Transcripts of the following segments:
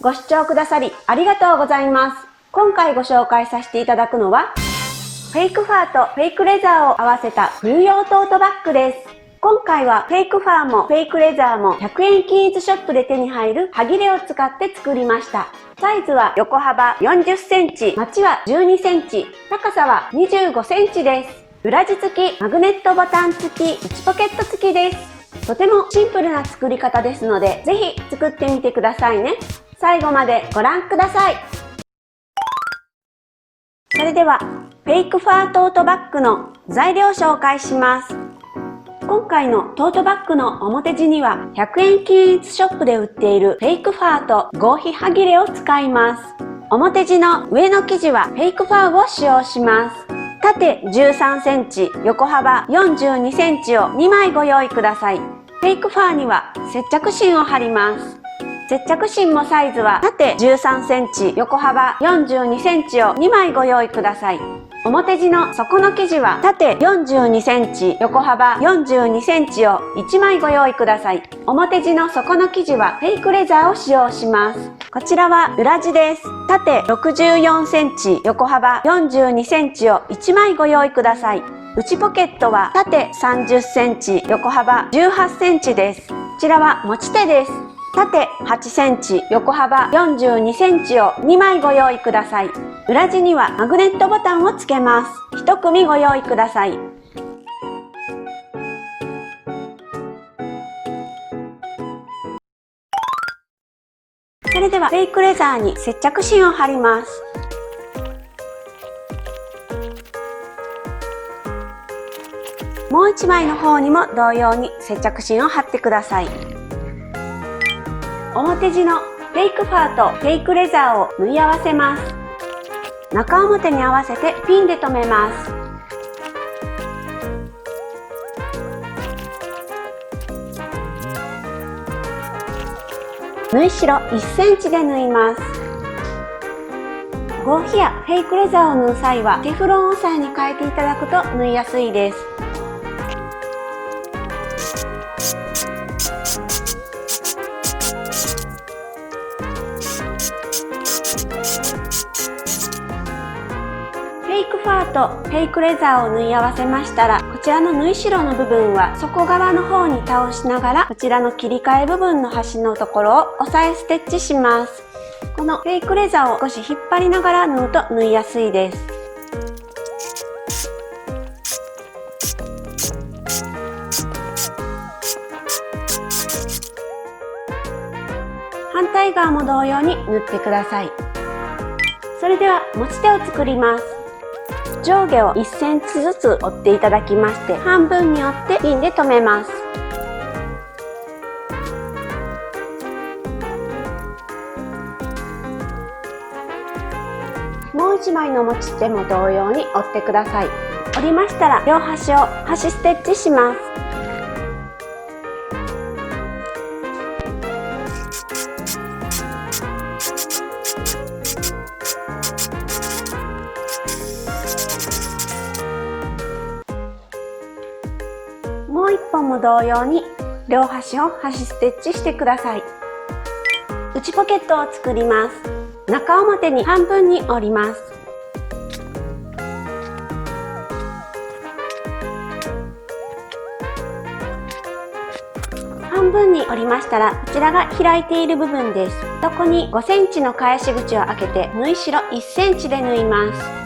ご視聴くださりありがとうございます。今回ご紹介させていただくのは、フェイクファーとフェイクレザーを合わせた冬用トートバッグです。今回はフェイクファーもフェイクレザーも100円均一ショップで手に入る歯切れを使って作りました。サイズは横幅40センチ、マチは12センチ、高さは25センチです。裏地付き、マグネットボタン付き、内ポケット付きです。とてもシンプルな作り方ですので、ぜひ作ってみてくださいね。最後までご覧ください。それでは、フェイクファートートバッグの材料を紹介します。今回のトートバッグの表地には100円均一ショップで売っているフェイクファーと合皮歯切れを使います。表地の上の生地はフェイクファーを使用します。縦13センチ、横幅42センチを2枚ご用意ください。フェイクファーには接着芯を貼ります。接着芯もサイズは縦13センチ、横幅42センチを2枚ご用意ください。表地の底の生地は縦42センチ、横幅42センチを1枚ご用意ください。表地の底の生地はフェイクレザーを使用します。こちらは裏地です。縦64センチ、横幅42センチを1枚ご用意ください。内ポケットは縦30センチ、横幅18センチです。こちらは持ち手です。縦8センチ、横幅42センチを2枚ご用意ください。裏地にはマグネットボタンをつけます。1組ご用意ください。それではフェイクレザーに接着芯を貼ります。もう1枚の方にも同様に接着芯を貼ってください。表地のフェイクファーとフェイクレザーを縫い合わせます。中表に合わせてピンで留めます。縫い代1センチで縫います。合皮やフェイクレザーを縫う際はテフロン押さえに変えていただくと縫いやすいです。フェイクファーとフェイクレザーを縫い合わせましたら、こちらの縫い代の部分は底側の方に倒しながら、こちらの切り替え部分の端のところを押さえステッチします。このフェイクレザーを少し引っ張りながら縫うと縫いやすいです。反対側も同様に縫ってください。それでは持ち手を作ります。上下を1センチずつ折っていただきまして、半分に折ってピンで留めます。もう1枚の持ち手も同様に折ってください。折りましたら両端を端ステッチします。もう1本も同様に両端を端ステッチしてください。内ポケットを作ります。中表に半分に折ります。半分に折りましたら、こちらが開いている部分です。そこに5センチの返し口を開けて縫い代1センチで縫います。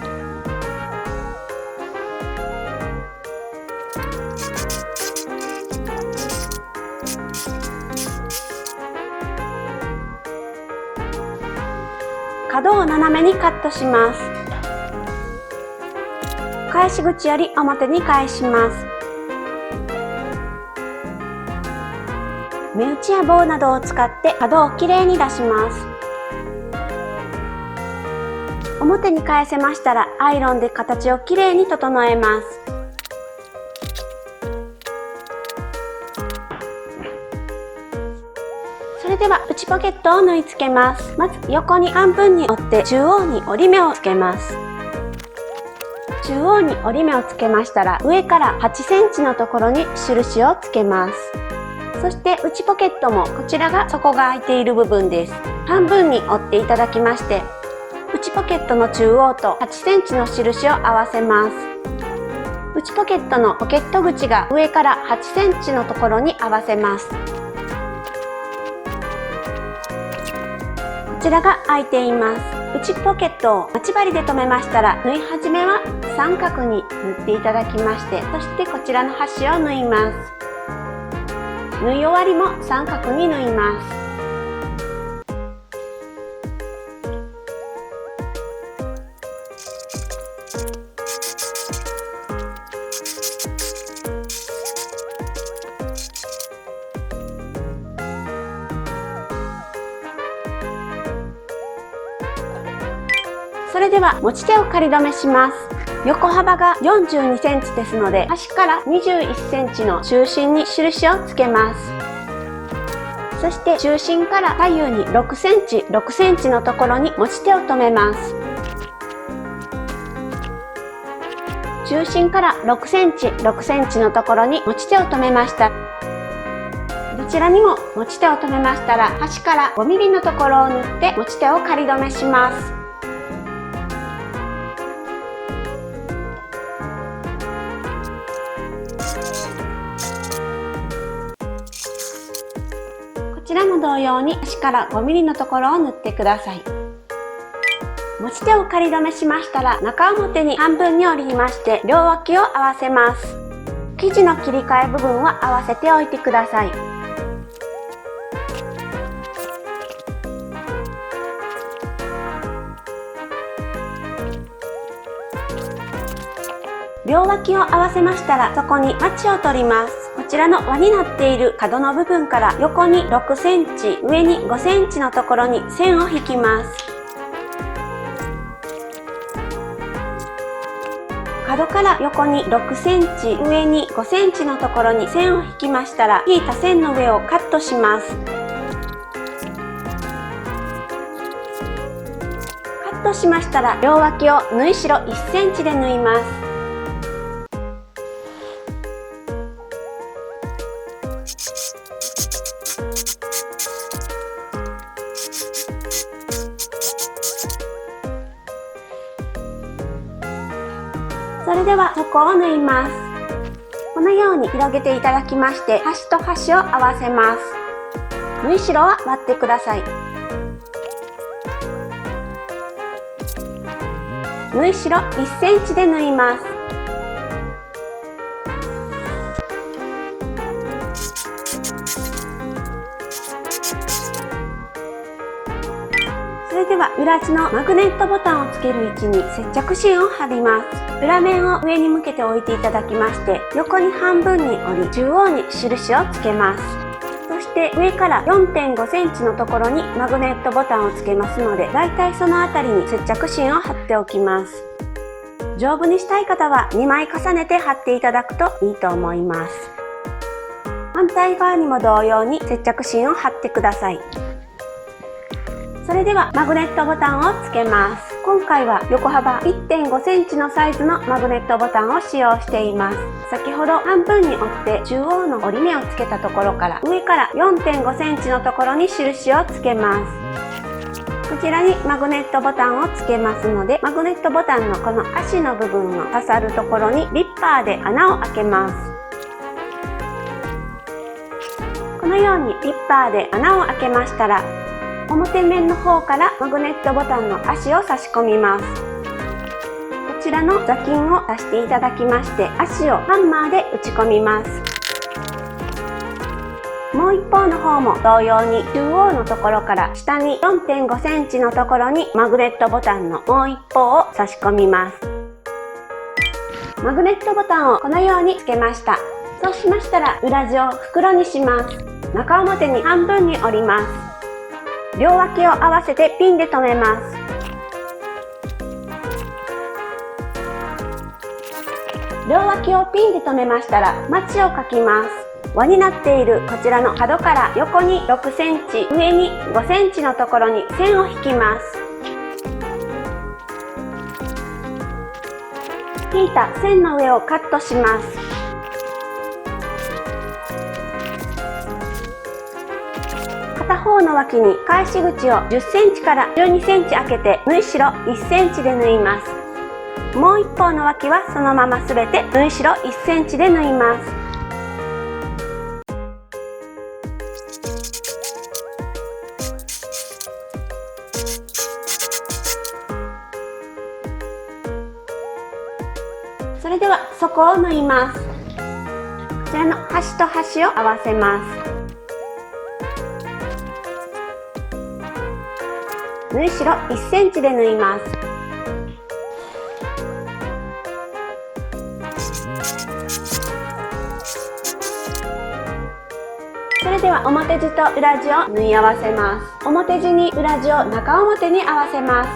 角を斜めにカットします。返し口より表に返します。目打ちや棒などを使って角をきれいに出します。表に返せましたらアイロンで形をきれいに整えます。それでは内ポケットを縫い付けます。まず横に半分に折って中央に折り目をつけます。中央に折り目をつけましたら、上から8センチのところに印をつけます。そして内ポケットもこちらが底が開いている部分です。半分に折っていただきまして、内ポケットの中央と8センチの印を合わせます。内ポケットのポケット口が上から8センチのところに合わせます。こちらが開いています。内ポケットを待ち針で留めましたら、縫い始めは三角に縫っていただきまして、そしてこちらの端を縫います。縫い終わりも三角に縫います。それでは持ち手を仮留めします。横幅が42センチですので、端から21センチの中心に印をつけます。そして中心から左右に6センチ、6センチのところに持ち手を留めます。中心から6センチ、6センチのところに持ち手を留めました。どちらにも持ち手を留めましたら、端から5ミリのところを縫って持ち手を仮留めします。こちらも同様に端から5ミリのところを縫ってください。持ち手を仮留めしましたら、中表に半分に折りまして両脇を合わせます。生地の切り替え部分は合わせておいてください。両脇を合わせましたら、そこにマチを取ります。こちらの輪になっている角の部分から横に6センチ、上に5センチのところに線を引きます。角から横に6センチ、上に5センチのところに線を引きましたら、引いた線の上をカットします。カットしましたら、両脇を縫い代1センチで縫います。それでは底を縫います。このように広げていただきまして、端と端を合わせます。縫い代は割ってください。縫い代1センチで縫います。それでは裏地のマグネットボタンをつける位置に接着芯を貼ります。裏面を上に向けて置いていただきまして、横に半分に折り、中央に印をつけます。そして上から 4.5 センチのところにマグネットボタンをつけますので、だいたいそのあたりに接着芯を貼っておきます。丈夫にしたい方は2枚重ねて貼っていただくといいと思います。反対側にも同様に接着芯を貼ってください。それではマグネットボタンをつけます。今回は横幅 1.5 センチのサイズのマグネットボタンを使用しています。先ほど半分に折って中央の折り目をつけたところから上から 4.5 センチのところに印をつけます。こちらにマグネットボタンをつけますので、マグネットボタンのこの足の部分の刺さるところにリッパーで穴を開けます。このようにリッパーで穴を開けましたら、表面の方からマグネットボタンの足を差し込みます。こちらの座金を出していただきまして、足をハンマーで打ち込みます。もう一方の方も同様に中央のところから下に 4.5 センチのところにマグネットボタンのもう一方を差し込みます。マグネットボタンをこのようにつけました。そうしましたら裏地を袋にします。中表に半分に折ります。両脇を合わせてピンで留めます。両脇をピンで留めましたら、マチを描きます。輪になっているこちらの角から横に6センチ、上に5センチのところに線を引きます。引いた線の上をカットします。片方の脇に返し口を10センチから12センチ開けて縫い代1センチで縫います。もう一方の脇はそのまま全て縫い代1センチで縫います。それでは底を縫います。こちらの端と端を合わせます。縫い代1センチで縫います。それでは表地と裏地を縫い合わせます。表地に裏地を中表に合わせます。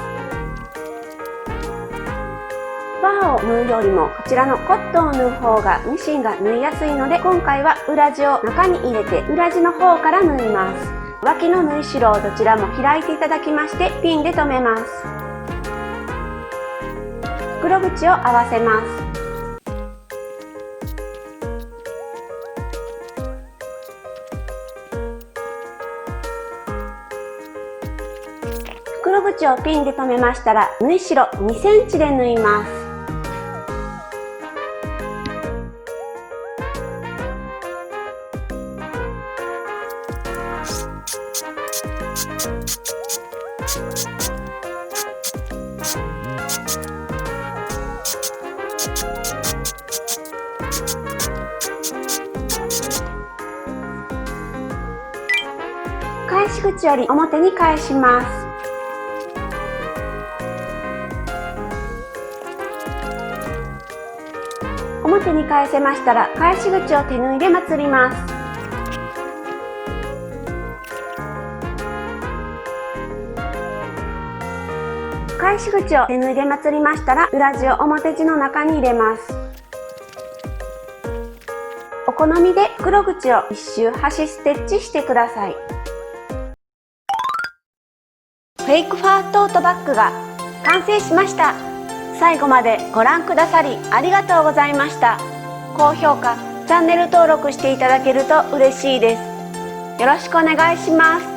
バーを縫うよりもこちらのコットンを縫う方がミシンが縫いやすいので、今回は裏地を中に入れて裏地の方から縫います。脇の縫い代をどちらも開いていただきましてピンで留めます。袋口を合わせます。袋口をピンで留めましたら縫い代2センチで縫います。返し口より表に返します。表に返せましたら返し口を手縫いでまつります。返し口を手縫いでまつりましたら裏地を表地の中に入れます。お好みで袋口を一周端ステッチしてください。フェイクファートートバッグが完成しました。最後までご覧くださりありがとうございました。高評価、チャンネル登録していただけると嬉しいです。よろしくお願いします。